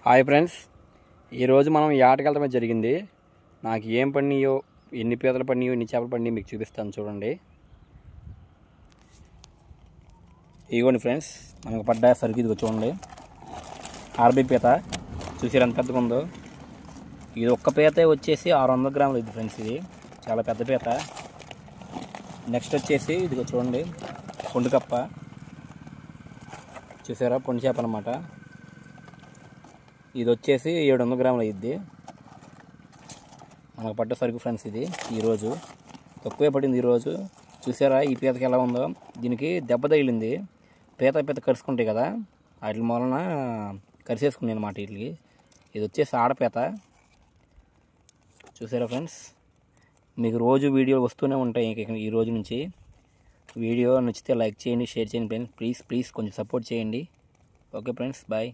Hi friends, ఈరోజు మనం ఈ ఆటకి వెళ్ళడమే జరిగింది. నాకు ఏం పడినాయో, ఎన్ని పీతలు పడినాయో, ఎన్ని చేపలు పడినాయో మీకు చూపిస్తాను చూడండి. ఇదిగోండి ఫ్రెండ్స్, మనకు పడ్డ సరికి ఇదిగో చూడండి. ఆర్బీ పీత చూసారు ఎంత పెద్దగా ఉందో. ఇది ఒక్క పీత వచ్చేసి 600 గ్రాములు ఇది ఫ్రెండ్స్. ఇది చాలా పెద్ద పీత. నెక్స్ట్ వచ్చేసి ఇదిగో చూడండి, పొండుకప్ప చూసారా, పొండు చేప అన్నమాట. ఇది వచ్చేసి 700 గ్రాములు అయ్యిద్ది. మనకు పడ్డ సరుకు ఫ్రెండ్స్ ఇది. ఈరోజు తక్కువే పడింది ఈరోజు. చూసారా ఈ పీతకి ఎలా ఉందో. దీనికి దెబ్బ తగిలింది. పీత కరుచుకుంటాయి కదా, వాటి మూలన కరిసేసుకున్నాయి అన్నమాట వీటికి. ఇది వచ్చేసి ఆడపీత. చూసారా ఫ్రెండ్స్, మీకు రోజు వీడియో వస్తూనే ఉంటాయి. ఈ రోజు నుంచి వీడియో నచ్చితే లైక్ చేయండి, షేర్ చేయండి ఫ్రెండ్స్. ప్లీజ్ కొంచెం సపోర్ట్ చేయండి. Okay friends, bye.